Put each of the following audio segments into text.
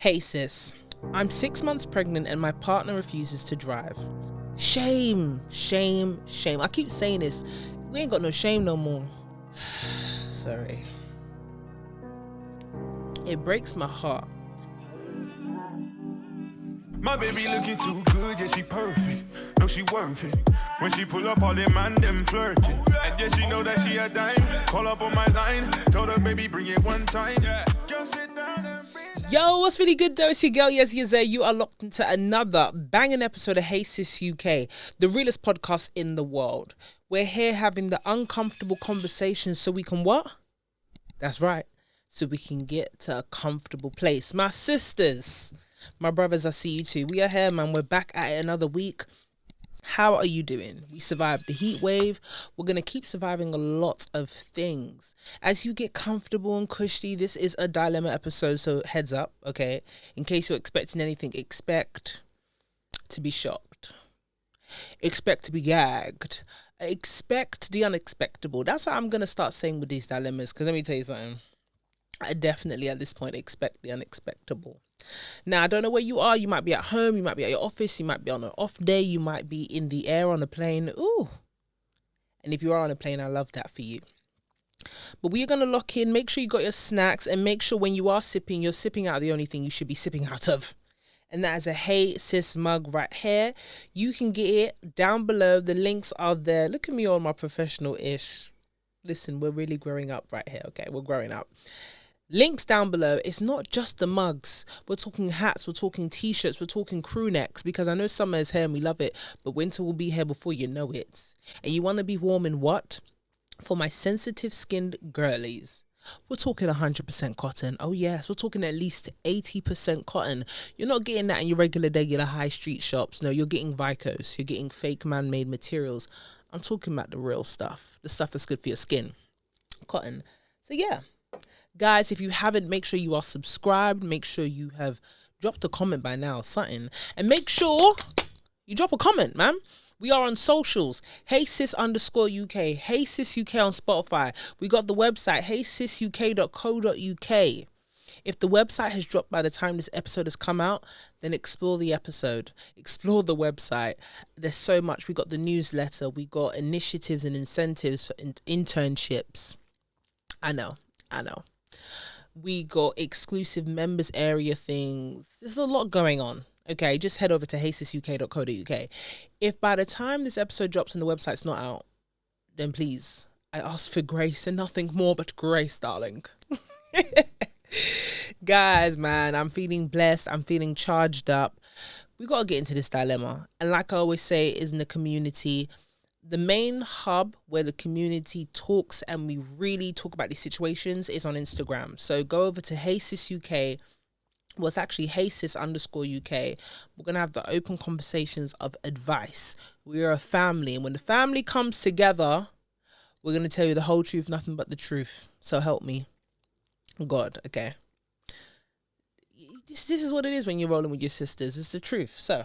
Hey sis, I'm 6 months pregnant and my partner refuses to drive. Shame, shame, shame. I keep saying this. We ain't got no shame no more. Sorry. It breaks my heart. My baby looking too good, yeah, she perfect. No, she worth it. When she pull up, all them man, them flirting. And yeah, she know that she a dime. Call up on my line. Told her, baby, bring it one time. Yeah. Girl, sit down and relax. Yo, what's really good though? It's your girl Yezzir. You are locked into another banging episode of Hey Sis UK, the realest podcast in the world. We're here having the uncomfortable conversations so we can what? That's right. So we can get to a comfortable place. My sisters, my brothers, I see you too. We are here, man. We're back at it another week. How are you doing? We survived the heat wave. We're going to keep surviving a lot of things. As you get comfortable and cushy, this is a dilemma episode, so heads up, okay? In case you're expecting anything, expect to be shocked. Expect to be gagged. Expect the unexpectable. That's what I'm going to start saying with these dilemmas, because let me tell you something. I definitely, at this point, expect the unexpectable. Now, I don't know where you are. You might be at home. You might be at your office. You might be on an off day. You might be in the air on a plane. Ooh. And if you are on a plane, I love that for you. But we are going to lock in. Make sure you got your snacks. And make sure when you are sipping, you're sipping out of the only thing you should be sipping out of. And that is a Hey Sis mug right here. You can get it down below. The links are there. Look at me on my professional-ish. Listen, we're really growing up right here, okay? We're growing up. Links down below. It's not just the mugs. We're talking hats, we're talking t-shirts, we're talking crew necks, because I know summer is here and we love it, but winter will be here before you know it. And you want to be warm in what? For my sensitive skinned girlies. We're talking 100% cotton. Oh yes, we're talking at least 80% cotton. You're not getting that in your regular high street shops. No, you're getting Vicos. You're getting fake man-made materials. I'm talking about the real stuff. The stuff that's good for your skin. Cotton. So yeah. Guys, if you haven't, make sure you are subscribed. Make sure you have dropped a comment by now, something. And make sure you drop a comment, man. We are on socials. Hey Sis _UK. Hey Sis UK on Spotify. We got the website, HeySisUK.co.uk. If the website has dropped by the time this episode has come out, then explore the episode. Explore the website. There's so much. We got the newsletter. We got initiatives and incentives for internships. I know. We got exclusive members area things. There's a lot going on. Okay, just head over to HeySisUK.co.uk. If by the time this episode drops and the website's not out, then please, I ask for grace and nothing more but grace, darling. Guys, man, I'm feeling blessed. I'm feeling charged up. We got to get into this dilemma. And like I always say, is in the community. The main hub where the community talks and we really talk about these situations is on Instagram. So go over to Hey Sis UK. Well, it's actually Hey Sis _UK. We're going to have the open conversations of advice. We are a family. And when the family comes together, we're going to tell you the whole truth, nothing but the truth. So help me. God, okay. This is what it is when you're rolling with your sisters. It's the truth. So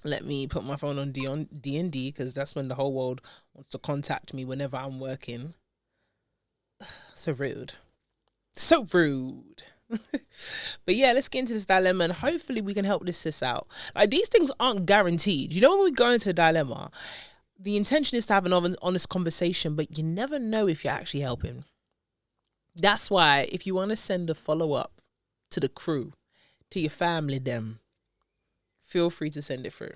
let me put my phone on D&D, because that's when the whole world wants to contact me whenever I'm working. So rude. So rude. But yeah, let's get into this dilemma and hopefully we can help this sis out. Like, these things aren't guaranteed. You know, when we go into a dilemma, the intention is to have an honest conversation, but you never know if you're actually helping. That's why if you want to send a follow-up to the crew, to your family, them, feel free to send it through.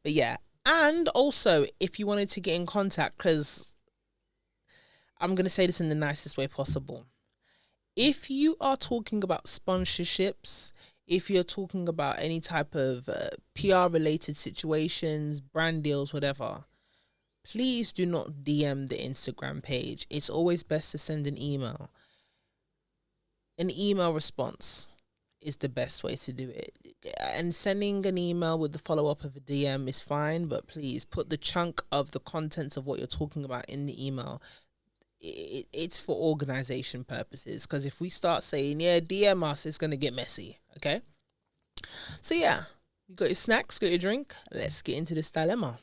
But yeah, and also if you wanted to get in contact, because I'm going to say this in the nicest way possible. If you are talking about sponsorships, if you're talking about any type of PR related situations, brand deals, whatever, please do not DM the Instagram page. It's always best to send an email. An email response is the best way to do it. And sending an email with the follow-up of a DM is fine, but please put the chunk of the contents of what you're talking about in the email. It's for organization purposes, because if we start saying, yeah, DM us, it's going to get messy, okay? So yeah, you got your snacks, got your drink. Let's get into this dilemma.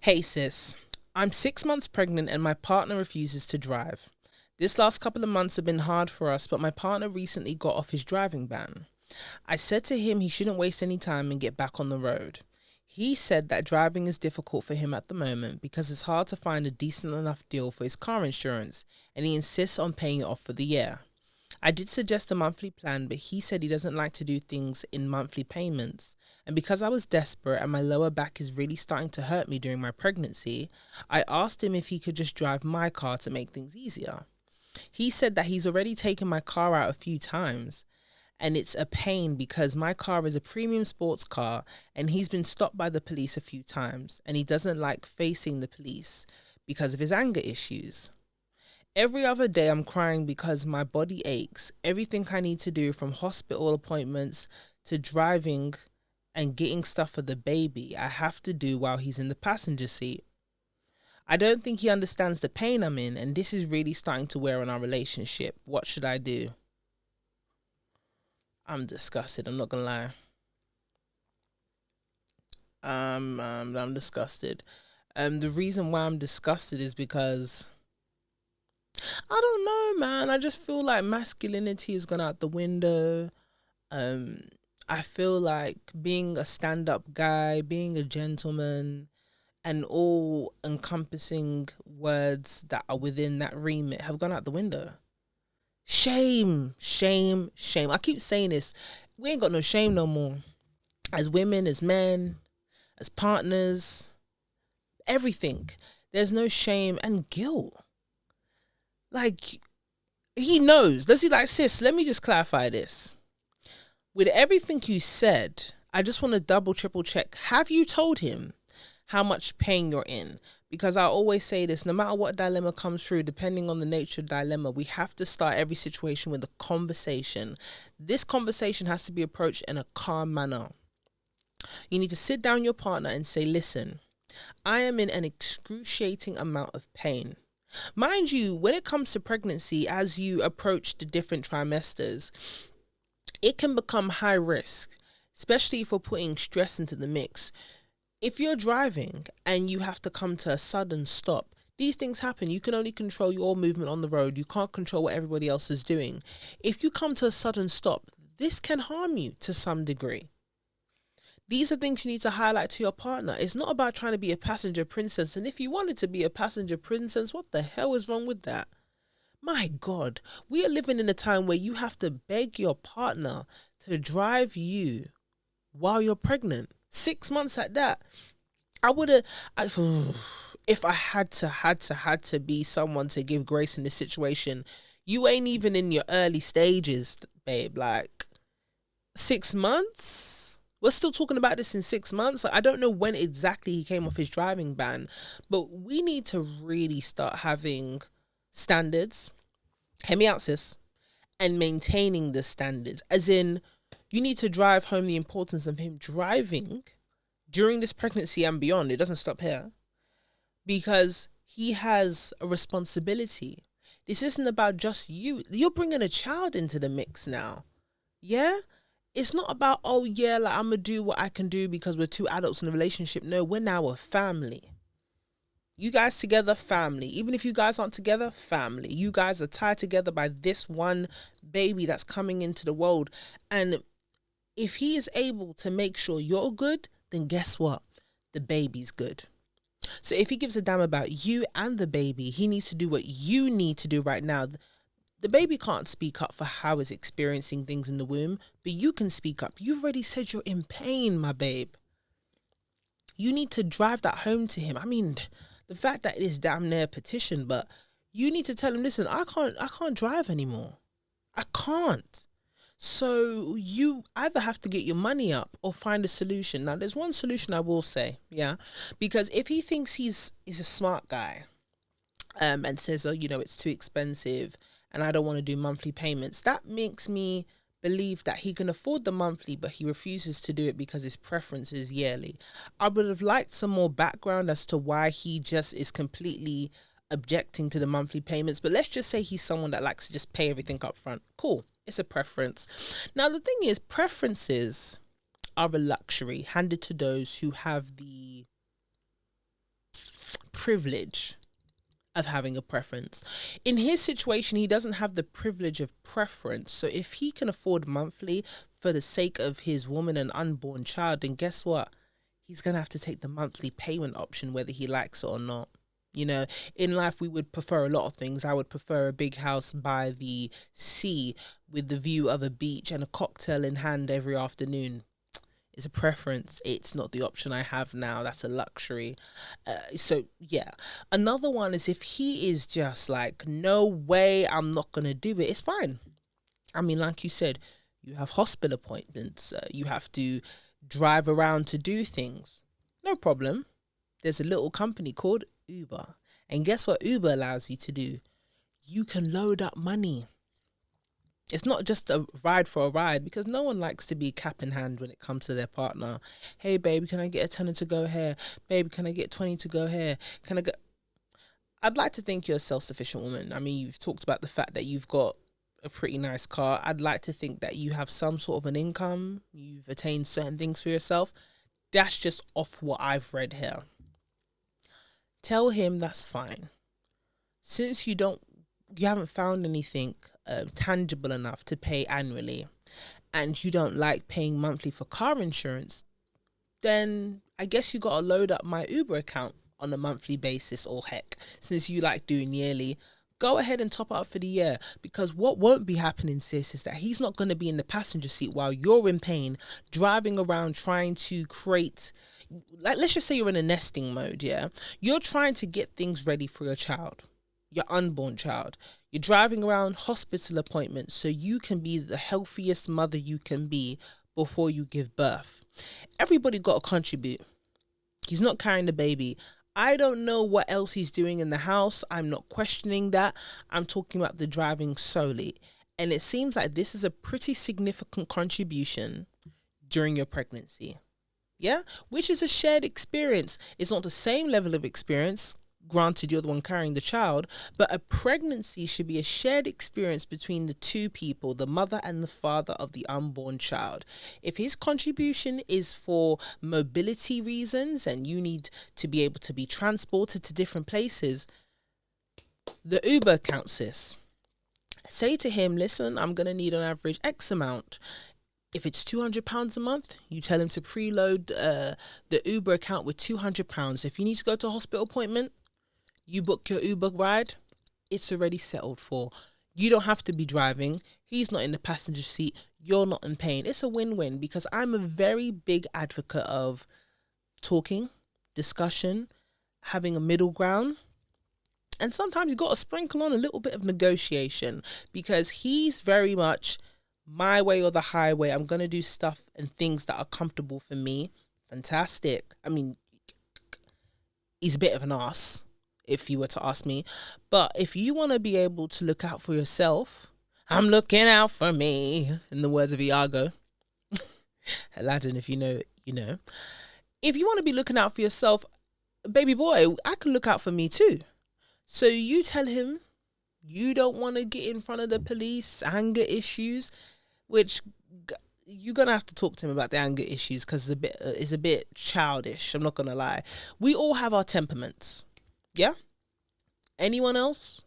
Hey sis, I'm 6 months pregnant and my partner refuses to drive. This last couple of months have been hard for us, but my partner recently got off his driving ban. I said to him he shouldn't waste any time and get back on the road. He said that driving is difficult for him at the moment because it's hard to find a decent enough deal for his car insurance, and he insists on paying it off for the year. I did suggest a monthly plan, but he said he doesn't like to do things in monthly payments. And because I was desperate and my lower back is really starting to hurt me during my pregnancy, I asked him if he could just drive my car to make things easier. He said that he's already taken my car out a few times, and it's a pain because my car is a premium sports car and he's been stopped by the police a few times, and he doesn't like facing the police because of his anger issues. Every other day I'm crying because my body aches. Everything I need to do, from hospital appointments to driving and getting stuff for the baby, I have to do while he's in the passenger seat. I don't think he understands the pain I'm in, and this is really starting to wear on our relationship. What should I do? I'm disgusted, I'm not gonna lie. I'm disgusted. The reason why I'm disgusted is because I don't know, man. I just feel like masculinity has gone out the window. I feel like being a stand-up guy, being a gentleman, and all encompassing words that are within that remit have gone out the window. Shame, shame, shame. I keep saying this. We ain't got no shame no more. As women, as men, as partners, everything. There's no shame and guilt. Like, he knows. Does he like, sis, let me just clarify this. With everything you said, I just want to double, triple check. Have you told him how much pain you're in? Because I always say this, no matter what dilemma comes through, depending on the nature of the dilemma, we have to start every situation with a conversation. This conversation has to be approached in a calm manner. You need to sit down with your partner and say, listen, I am in an excruciating amount of pain. Mind you, when it comes to pregnancy, as you approach the different trimesters, it can become high risk, especially if we're putting stress into the mix. If you're driving and you have to come to a sudden stop, these things happen. You can only control your movement on the road. You can't control what everybody else is doing. If you come to a sudden stop, this can harm you to some degree. These are things you need to highlight to your partner. It's not about trying to be a passenger princess. And if you wanted to be a passenger princess, what the hell is wrong with that? My God, we are living in a time where you have to beg your partner to drive you while you're pregnant. 6 months at that. If I had to be someone to give grace in this situation, you ain't even in your early stages, babe. Like, 6 months? We're still talking about this in 6 months. I don't know when exactly he came off his driving ban, but we need to really start having standards. Hear me out, sis. And maintaining the standards. As in, you need to drive home the importance of him driving during this pregnancy and beyond. It doesn't stop here. Because he has a responsibility. This isn't about just you. You're bringing a child into the mix now. Yeah? It's not about, oh yeah, like I'm going to do what I can do because we're two adults in a relationship. No, we're now a family. You guys together, family. Even if you guys aren't together, family. You guys are tied together by this one baby that's coming into the world. And if he is able to make sure you're good, then guess what? The baby's good. So if he gives a damn about you and the baby, he needs to do what you need to do right now. The baby can't speak up for how it's experiencing things in the womb, but you can speak up. You've already said you're in pain, my babe. You need to drive that home to him. I mean, the fact that it is damn near a petition, but you need to tell him, listen, I can't drive anymore. I can't. So you either have to get your money up or find a solution. Now, there's one solution I will say, yeah, because if he thinks he's a smart guy, and says, oh, you know, it's too expensive and I don't want to do monthly payments, that makes me believe that he can afford the monthly, but he refuses to do it because his preference is yearly. I would have liked some more background as to why he just is completely objecting to the monthly payments, but let's just say he's someone that likes to just pay everything up front. Cool. It's a preference. Now, the thing is, preferences are a luxury handed to those who have the privilege of having a preference. In his situation, he doesn't have the privilege of preference. So if he can afford monthly for the sake of his woman and unborn child, then guess what? He's going to have to take the monthly payment option, whether he likes it or not. You know, in life, we would prefer a lot of things. I would prefer a big house by the sea with the view of a beach and a cocktail in hand every afternoon. It's a preference. It's not the option I have now. That's a luxury. So, yeah. Another one is if he is just like, no way, I'm not going to do it. It's fine. I mean, like you said, you have hospital appointments. You have to drive around to do things. No problem. There's a little company called Uber. And guess what Uber allows you to do? You can load up money. It's not just a ride for a ride, because no one likes to be cap in hand when it comes to their partner. Hey, baby, can I get a tenner to go here? Baby, can I get 20 to go here? Can I go? I'd like to think you're a self-sufficient woman. I mean, you've talked about the fact that you've got a pretty nice car. I'd like to think that you have some sort of an income. You've attained certain things for yourself. That's just off what I've read here. Tell him that's fine. Since you haven't found anything tangible enough to pay annually, and you don't like paying monthly for car insurance, then I guess you got to load up my Uber account on a monthly basis, or heck, since you like doing yearly, go ahead and top up for the year. Because what won't be happening, sis, is that he's not going to be in the passenger seat while you're in pain, driving around trying to create, like, let's just say you're in a nesting mode, yeah? You're trying to get things ready for your child, your unborn child. You're driving around hospital appointments so you can be the healthiest mother you can be before you give birth. Everybody got to contribute. He's not carrying the baby. I don't know what else he's doing in the house. I'm not questioning that. I'm talking about the driving solely. And it seems like this is a pretty significant contribution during your pregnancy. Yeah? Which is a shared experience. It's not the same level of experience. Granted, you're the one carrying the child, but a pregnancy should be a shared experience between the two people, the mother and the father of the unborn child. If his contribution is for mobility reasons and you need to be able to be transported to different places, the Uber counts this. Say to him, listen, I'm going to need on average X amount. If it's £200 a month, you tell him to preload the Uber account with £200. If you need to go to a hospital appointment, you book your Uber ride, it's already settled for. You don't have to be driving. He's not in the passenger seat. You're not in pain. It's a win-win, because I'm a very big advocate of talking, discussion, having a middle ground. And sometimes you've got to sprinkle on a little bit of negotiation, because he's very much my way or the highway. I'm going to do stuff and things that are comfortable for me. Fantastic. I mean, he's a bit of an arse, if you were to ask me. But if you want to be able to look out for yourself, I'm looking out for me, in the words of Iago. Aladdin, if you know, you know. If you want to be looking out for yourself, baby boy, I can look out for me too. So you tell him you don't want to get in front of the police, anger issues, which you're going to have to talk to him about the anger issues, because it's a bit childish. I'm not going to lie. We all have our temperaments. Yeah? Anyone else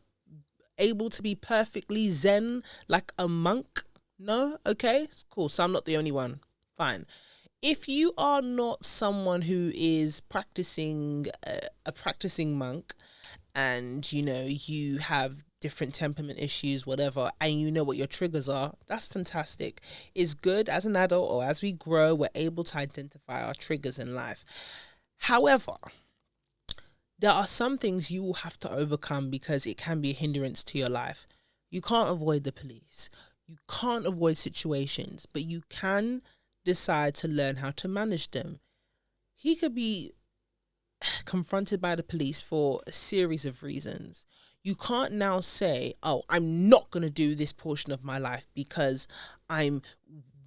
able to be perfectly zen like a monk? No? Okay, cool. So I'm not the only one. Fine. If you are not someone who is practicing a practicing monk, and you know you have different temperament issues, whatever, and you know what your triggers are, that's fantastic. It's good as an adult, or as we grow, we're able to identify our triggers in life. However, there are some things you will have to overcome, because it can be a hindrance to your life. You can't avoid the police. You can't avoid situations, but you can decide to learn how to manage them. He could be confronted by the police for a series of reasons. You can't now say, oh, I'm not going to do this portion of my life because I'm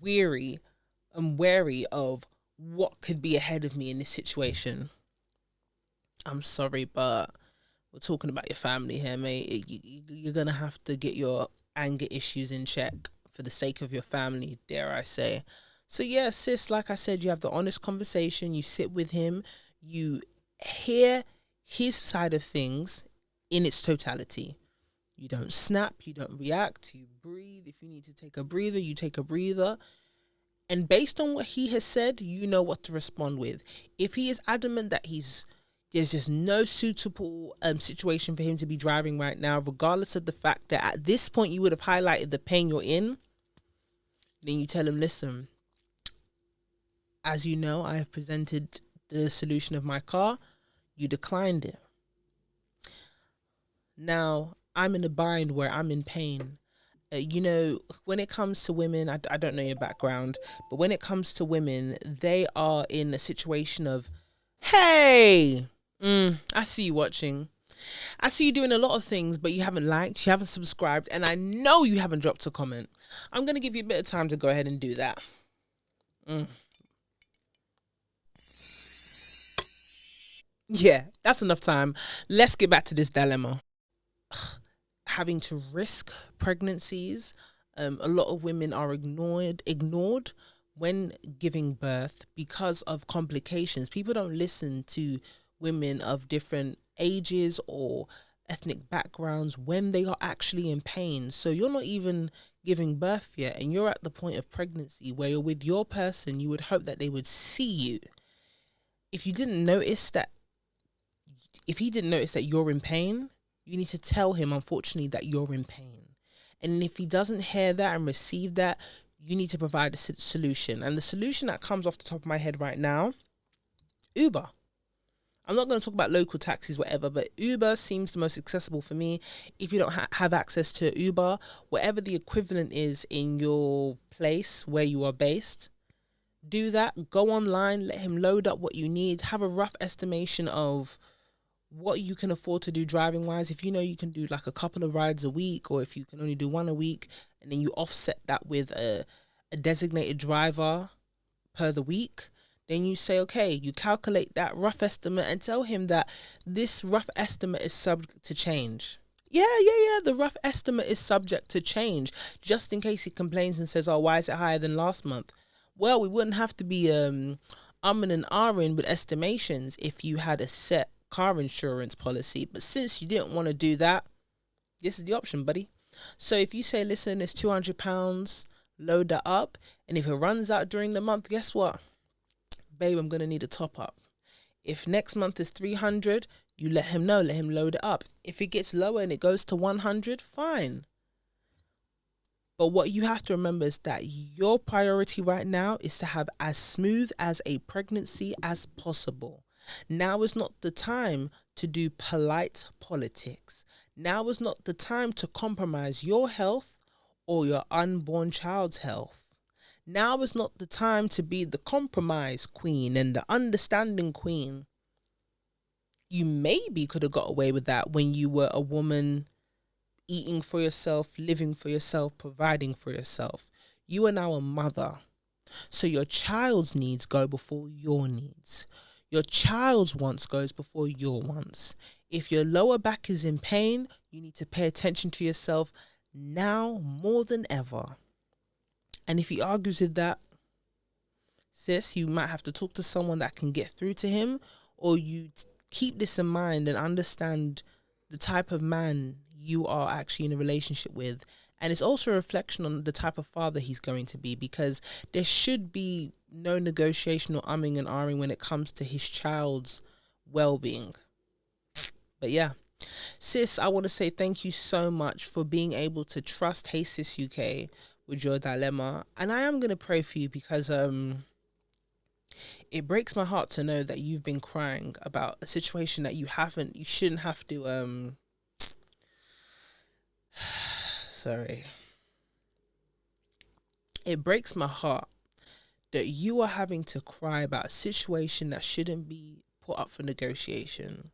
wary of what could be ahead of me in this situation. I'm sorry, but we're talking about your family here, mate. You're going to have to get your anger issues in check for the sake of your family, dare I say. So yeah, sis, like I said, you have the honest conversation. You sit with him. You hear his side of things. in its totality. You don't snap, you don't react, you breathe. If you need to take a breather, you take a breather. And based on what he has said, you know what to respond with. If he is adamant that there's just no suitable situation for him to be driving right now, regardless of the fact that at this point you would have highlighted the pain you're in, then you tell him, listen, as you know, I have presented the solution of my car. You declined it. Now, I'm in a bind where I'm in pain. When it comes to women, I don't know your background, but when it comes to women, they are in a situation of, hey, I see you watching. I see you doing a lot of things, but you haven't liked, you haven't subscribed, and I know you haven't dropped a comment. I'm going to give you a bit of time to go ahead and do that. Yeah, that's enough time. Let's get back to this dilemma. Having to risk pregnancies. A lot of women are ignored when giving birth because of complications. People don't listen to women of different ages or ethnic backgrounds when they are actually in pain. So you're not even giving birth yet, and you're at the point of pregnancy where you're with your person. You would hope that they would see you. If he didn't notice that you're in pain, you need to tell him, unfortunately, that you're in pain. And if he doesn't hear that and receive that, you need to provide a solution. And the solution that comes off the top of my head right now, Uber. I'm not going to talk about local taxis, whatever, but Uber seems the most accessible for me. If you don't have access to Uber, whatever the equivalent is in your place where you are based, do that. Go online, let him load up what you need. Have a rough estimation of what you can afford to do driving wise. If you know you can do like a couple of rides a week, or if you can only do one a week, and then you offset that with a designated driver per the week, then you say, okay, you calculate that rough estimate and tell him that this rough estimate is subject to change. Yeah. The rough estimate is subject to change, just in case he complains and says, oh, why is it higher than last month? Well, we wouldn't have to be and ahhing with estimations if you had a set car insurance policy. But since you didn't want to do that, this is the option, buddy. So if you say, listen, it's £200, load that up, and if it runs out during the month, guess what? Babe, I'm going to need a top up. If next month is 300, you let him know, let him load it up. If it gets lower and it goes to 100, fine. But what you have to remember is that your priority right now is to have as smooth as a pregnancy as possible. Now is not the time to do polite politics. Now is not the time to compromise your health or your unborn child's health. Now is not the time to be the compromise queen and the understanding queen. You maybe could have got away with that when you were a woman eating for yourself, living for yourself, providing for yourself. You are now a mother. So your child's needs go before your needs. Your child's wants goes before your wants. If your lower back is in pain, you need to pay attention to yourself now more than ever. And if he argues with that, sis, you might have to talk to someone that can get through to him, or you keep this in mind and understand the type of man you are actually in a relationship with. And it's also a reflection on the type of father he's going to be, because there should be no negotiation or umming and ahhing when it comes to his child's well-being. But yeah, sis, I want to say thank you so much for being able to trust Hey Sis UK with your dilemma. And I am going to pray for you, because it breaks my heart to know that you've been crying about a situation that you shouldn't have to sorry. It breaks my heart that you are having to cry about a situation that shouldn't be put up for negotiation.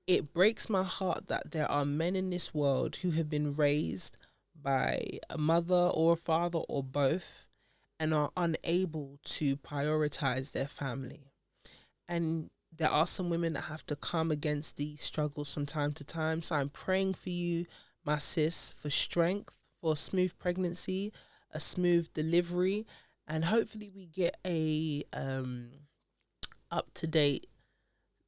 It breaks my heart that there are men in this world who have been raised by a mother or a father or both and are unable to prioritize their family. And there are some women that have to come against these struggles from time to time. So I'm praying for you, my sis, for strength, for a smooth pregnancy, a smooth delivery, and hopefully we get a up-to-date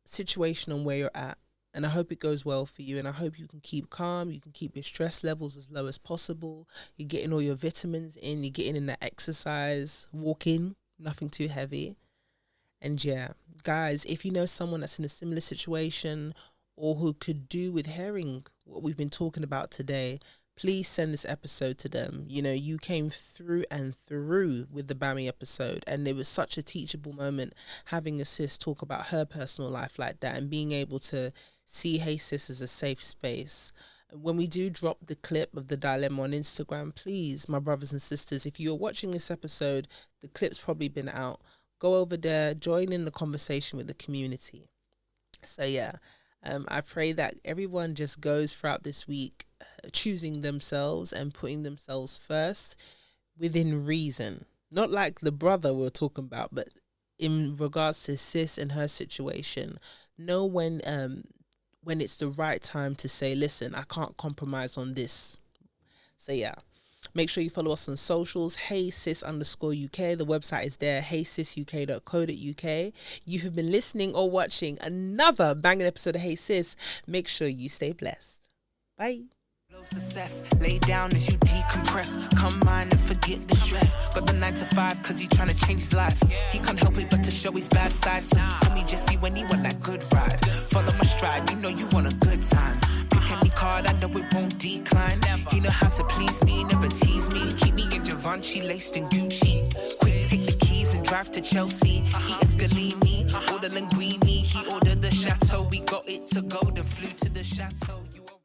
situation on where you're at. And I hope it goes well for you. And I hope you can keep calm. You can keep your stress levels as low as possible. You're getting all your vitamins in. You're getting in the exercise, walking, nothing too heavy. And yeah, guys, if you know someone that's in a similar situation or who could do with hearing what we've been talking about today, please send this episode to them. You know, you came through and through with the Bammy episode, and it was such a teachable moment having a sis talk about her personal life like that and being able to see Hey Sis as a safe space. When we do drop the clip of the dilemma on Instagram, please, my brothers and sisters, if you're watching this episode, the clip's probably been out. Go over there, join in the conversation with the community. So yeah, I pray that everyone just goes throughout this week choosing themselves and putting themselves first within reason. Not like the brother we're talking about, but in regards to sis and her situation. Know when it's the right time to say, listen, I can't compromise on this. So yeah, make sure you follow us on socials, HeySis_UK. The website is there, HeySisUK.co.uk. You have been listening or watching another banging episode of Hey Sis. Make sure you stay blessed. Bye. Success, lay down as you decompress. Come mind and forget the stress. Got the 9 to 5 cause he tryna change his life. He can't help it but to show his bad side. So you call me Jesse when he want that good ride. Follow my stride, you know you want a good time. Pick any card, I know it won't decline. He know how to please me, never tease me. Keep me in Givenchy, laced in Gucci. Quick, take the keys and drive to Chelsea. Eat Escalini, order linguine. He ordered the chateau, we got it to go, then flew to the chateau.